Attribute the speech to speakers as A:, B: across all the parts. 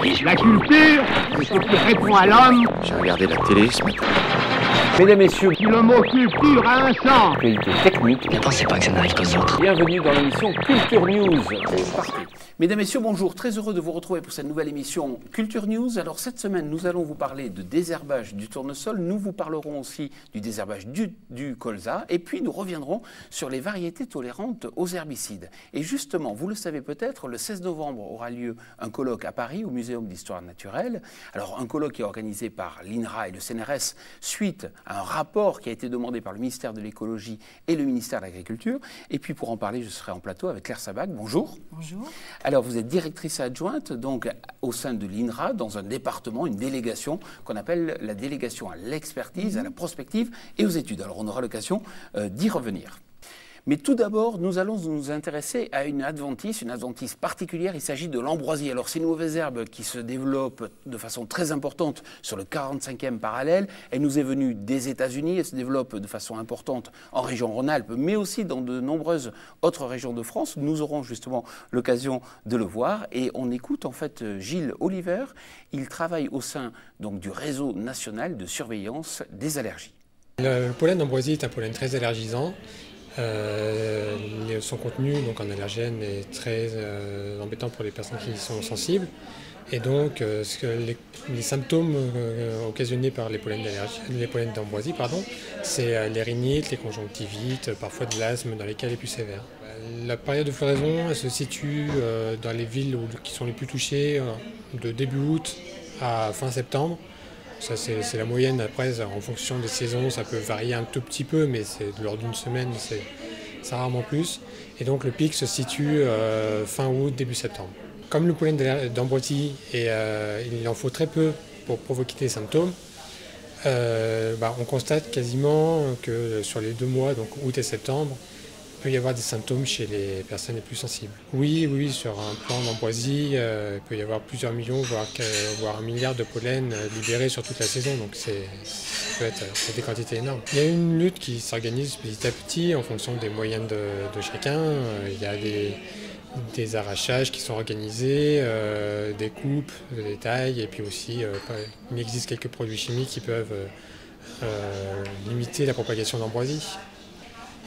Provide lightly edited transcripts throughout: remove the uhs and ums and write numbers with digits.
A: La culture, c'est ce qui répond à l'homme.
B: J'ai regardé la télé ce matin.
C: Mesdames, Messieurs,
A: Si le mot culture a un sens.
C: actualité technique.
D: Ne pensez pas que ça n'arrive qu'aux autres.
C: Bienvenue dans l'émission Culture News.
E: C'est parti. Mesdames, Messieurs, bonjour. Très heureux de vous retrouver pour cette nouvelle émission Culture News. Alors cette semaine, nous allons vous parler de désherbage du tournesol. Nous vous parlerons aussi du désherbage du colza. Et puis, nous reviendrons sur les variétés tolérantes aux herbicides. Et justement, vous le savez peut-être, le 16 novembre aura lieu un colloque à Paris, au Muséum d'Histoire Naturelle. Alors, un colloque qui est organisé par l'INRA et le CNRS suite à un rapport qui a été demandé par le ministère de l'Écologie et le ministère de l'Agriculture. Et puis, pour en parler, je serai en plateau avec Claire Sabac. Bonjour.
F: Bonjour.
E: Alors, vous êtes directrice adjointe donc, au sein de l'INRA, dans un département, une délégation qu'on appelle la délégation à l'expertise, à la prospective et aux études. Alors, on aura l'occasion d'y revenir. Mais tout d'abord, nous allons nous intéresser à une adventice particulière. Il s'agit de l'ambroisie. Alors, c'est une mauvaise herbe qui se développe de façon très importante sur le 45e parallèle. Elle nous est venue des États-Unis. Elle se développe de façon importante en région Rhône-Alpes, mais aussi dans de nombreuses autres régions de France. Nous aurons justement l'occasion de le voir. Et on écoute en fait Gilles Oliver. Il travaille au sein donc, du réseau national de surveillance des allergies.
G: Le pollen d'ambroisie est un pollen très allergisant. Son contenu donc, en allergène est très embêtant pour les personnes qui y sont sensibles. Et donc, les symptômes occasionnés par les pollens d'ambroisie, c'est les rhinites, les conjonctivites, parfois de l'asthme dans les cas les plus sévères. La période de floraison elle se situe dans les villes qui sont les plus touchées de début août à fin septembre. Ça, c'est la moyenne. Après, en fonction des saisons, ça peut varier un tout petit peu, mais c'est lors d'une semaine, c'est rarement plus. Et donc, le pic se situe fin août, début septembre. Comme le pollen d'ambroisie, il en faut très peu pour provoquer des symptômes, on constate quasiment que sur les 2 mois, donc août et septembre, il peut y avoir des symptômes chez les personnes les plus sensibles. Oui, sur un plan d'ambroisie, il peut y avoir plusieurs millions, voire 1 milliard de pollen libérés sur toute la saison, donc c'est des quantités énormes. Il y a une lutte qui s'organise petit à petit en fonction des moyens de chacun. Il y a des arrachages qui sont organisés, des coupes, des tailles, et puis aussi il existe quelques produits chimiques qui peuvent limiter la propagation d'ambroisie.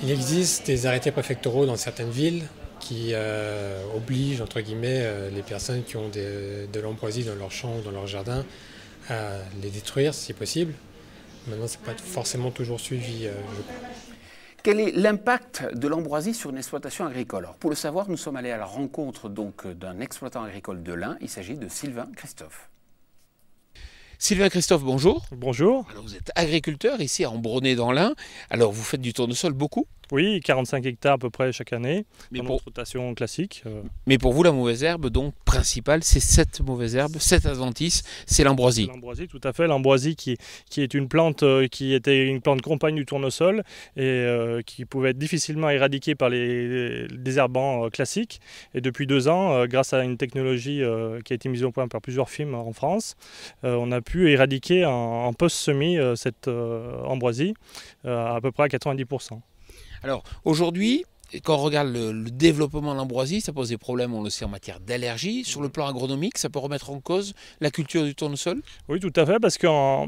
G: Il existe des arrêtés préfectoraux dans certaines villes qui obligent, entre guillemets, les personnes qui ont de l'ambroisie dans leur champ ou dans leur jardin à les détruire si possible. Maintenant, ce n'est pas forcément toujours suivi.
E: Quel est l'impact de l'ambroisie sur une exploitation agricole? Alors, pour le savoir, nous sommes allés à la rencontre d'un exploitant agricole de l'Ain. Il s'agit de Sylvain Christophe. Sylvain Christophe, bonjour.
H: Bonjour.
E: Alors, vous êtes agriculteur ici à Ambronay dans l'Ain. Alors, vous faites du tournesol beaucoup?
H: Oui, 45 hectares à peu près chaque année,
E: Mais
H: dans
E: pour-
H: notre rotation classique.
E: Mais pour vous, la mauvaise herbe donc principale, c'est cette mauvaise herbe, cette adventice, c'est l'ambroisie.
H: L'ambroisie, tout à fait. L'ambroisie qui est une plante qui était une plante compagne du tournesol et qui pouvait être difficilement éradiquée par les désherbants classiques. Et depuis 2 ans, grâce à une technologie qui a été mise au point par plusieurs firmes en France, on a pu éradiquer en post-semis cette ambroisie à peu près à 90%.
E: Alors, aujourd'hui, quand on regarde le développement de l'ambroisie, ça pose des problèmes, on le sait, en matière d'allergie. Sur le plan agronomique, ça peut remettre en cause la culture du tournesol?
H: Oui, tout à fait, parce qu'en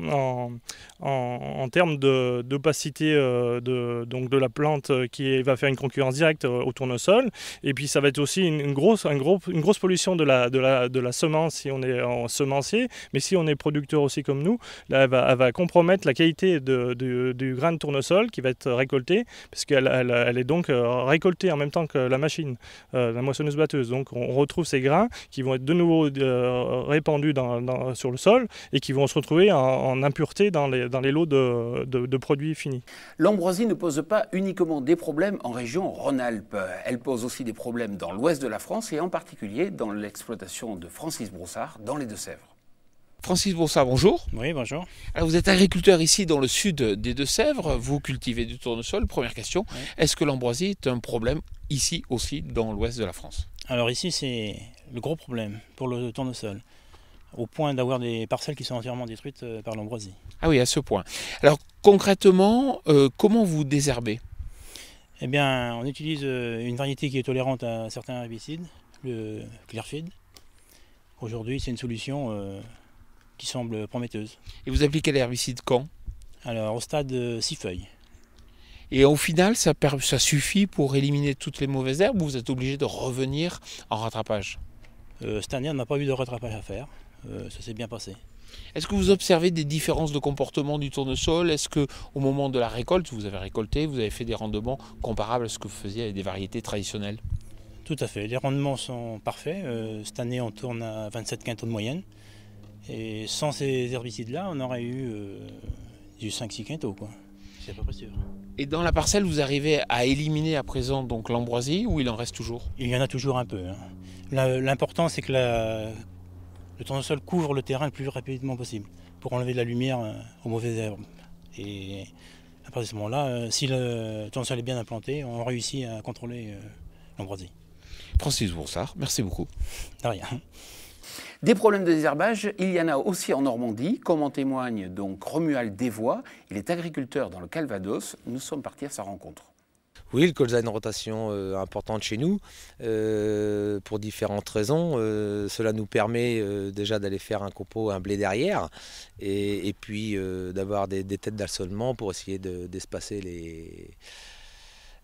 H: termes d'opacité donc de la plante qui va faire une concurrence directe au tournesol, et puis ça va être aussi une grosse pollution de la semence si on est en semencier, mais si on est producteur aussi comme nous, là, elle va compromettre la qualité du grain de tournesol qui va être récolté, puisqu'elle est donc récoltée en même temps que la machine, la moissonneuse-batteuse. Donc on retrouve ces grains qui vont être de nouveau répandus sur le sol et qui vont se retrouver en impureté dans les lots de produits finis.
E: L'ambroisie ne pose pas uniquement des problèmes en région Rhône-Alpes. Elle pose aussi des problèmes dans l'ouest de la France et en particulier dans l'exploitation de Francis Broussard dans les Deux-Sèvres. Francis Broussard, bonjour.
I: Oui, bonjour.
E: Alors vous êtes agriculteur ici dans le sud des Deux-Sèvres, vous cultivez du tournesol. Première question,
I: Oui.
E: Est-ce que l'ambroisie est un problème ici aussi dans l'ouest de la France?
I: Alors ici, c'est le gros problème pour le tournesol, au point d'avoir des parcelles qui sont entièrement détruites par l'ambroisie.
E: Ah oui, à ce point. Alors concrètement, comment vous désherbez?
I: Eh bien, on utilise une variété qui est tolérante à certains herbicides, le clearfied. Aujourd'hui, c'est une solution qui semble prometteuse.
E: Et vous appliquez l'herbicide quand?
I: Alors, au stade 6 feuilles.
E: Et au final, ça suffit pour éliminer toutes les mauvaises herbes ou vous êtes obligé de revenir en rattrapage?
I: Cette année, on n'a pas eu de rattrapage à faire. Ça s'est bien passé.
E: Est-ce que vous observez des différences de comportement du tournesol? Est-ce qu'au moment de la récolte, vous avez récolté, vous avez fait des rendements comparables à ce que vous faisiez avec des variétés traditionnelles?
I: Tout à fait. Les rendements sont parfaits. Cette année, on tourne à 27 quintaux de moyenne. Et sans ces herbicides-là, on aurait eu du 5-6 quintaux, quoi. C'est à peu près sûr.
E: Et dans la parcelle, vous arrivez à éliminer à présent donc l'ambroisie ou il en reste toujours?
I: Il y en a toujours un peu. Hein. L'important, c'est que le tournesol couvre le terrain le plus rapidement possible pour enlever de la lumière aux mauvaises herbes. Et à partir de ce moment-là, si le tournesol est bien implanté, on réussit à contrôler l'ambroisie.
E: Francis Boursard, merci beaucoup.
I: De rien.
E: Des problèmes de désherbage, il y en a aussi en Normandie, comme en témoigne donc Romuald Desvois. Il est agriculteur dans le Calvados. Nous sommes partis à sa rencontre.
B: Oui, le colza a une rotation importante chez nous pour différentes raisons. Cela nous permet déjà d'aller faire un copeau, un blé derrière et puis d'avoir des têtes d'assolement pour essayer d'espacer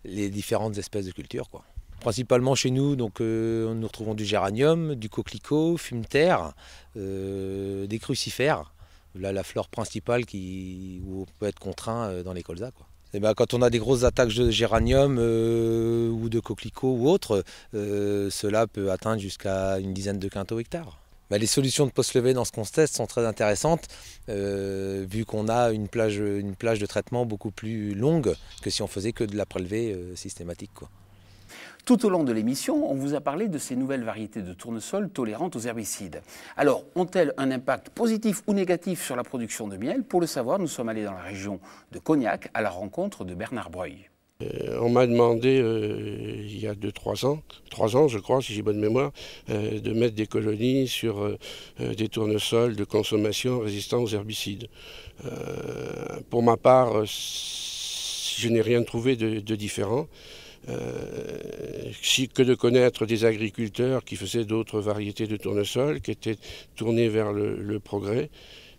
B: les différentes espèces de cultures, quoi. Principalement chez nous, donc, nous retrouvons du géranium, du coquelicot, fumeterre, des crucifères. Là, la fleur principale où on peut être contraint dans les colzas, quoi. Et ben, quand on a des grosses attaques de géranium ou de coquelicot ou autre, cela peut atteindre jusqu'à une dizaine de quintaux hectares. Ben, les solutions de post-levée dans ce contexte sont très intéressantes, vu qu'on a une plage de traitement beaucoup plus longue que si on faisait que de la prélevée systématique, quoi.
E: Tout au long de l'émission, on vous a parlé de ces nouvelles variétés de tournesol tolérantes aux herbicides. Alors, ont-elles un impact positif ou négatif sur la production de miel? Pour le savoir, nous sommes allés dans la région de Cognac à la rencontre de Bernard Breuil.
D: On m'a demandé, il y a 3 ans je crois, si j'ai bonne mémoire, de mettre des colonies sur des tournesols de consommation résistants aux herbicides. Pour ma part, je n'ai rien trouvé de différent. Que de connaître des agriculteurs qui faisaient d'autres variétés de tournesol, qui étaient tournés vers le progrès.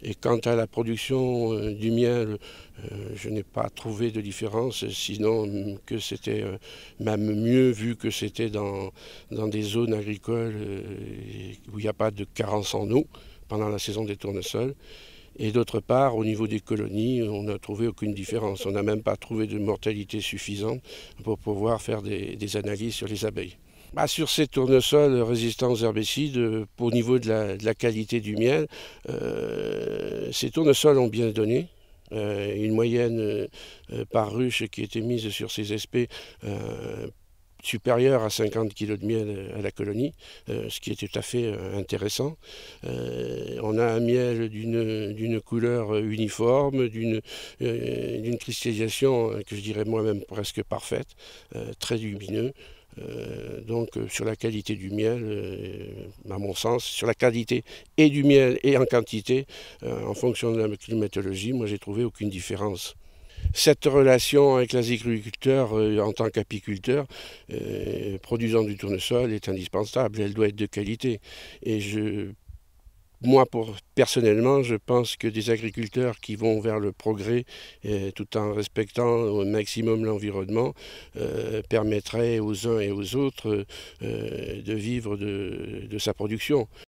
D: Et quant à la production du miel, je n'ai pas trouvé de différence, sinon que c'était même mieux vu que c'était dans des zones agricoles où il n'y a pas de carence en eau pendant la saison des tournesols. Et d'autre part, au niveau des colonies, on n'a trouvé aucune différence. On n'a même pas trouvé de mortalité suffisante pour pouvoir faire des analyses sur les abeilles. Sur ces tournesols résistants aux herbicides, au niveau de la qualité du miel, ces tournesols ont bien donné. Une moyenne par ruche qui était mise sur ces espèces supérieure à 50 kg de miel à la colonie, ce qui est tout à fait intéressant. On a un miel d'une couleur uniforme, d'une cristallisation que je dirais moi-même presque parfaite, très lumineux. Donc sur la qualité du miel, à mon sens, sur la qualité et du miel et en quantité, en fonction de la climatologie, moi j'ai trouvé aucune différence. Cette relation avec les agriculteurs en tant qu'apiculteurs produisant du tournesol est indispensable, elle doit être de qualité. Et moi, personnellement, je pense que des agriculteurs qui vont vers le progrès tout en respectant au maximum l'environnement permettraient aux uns et aux autres de vivre de sa production.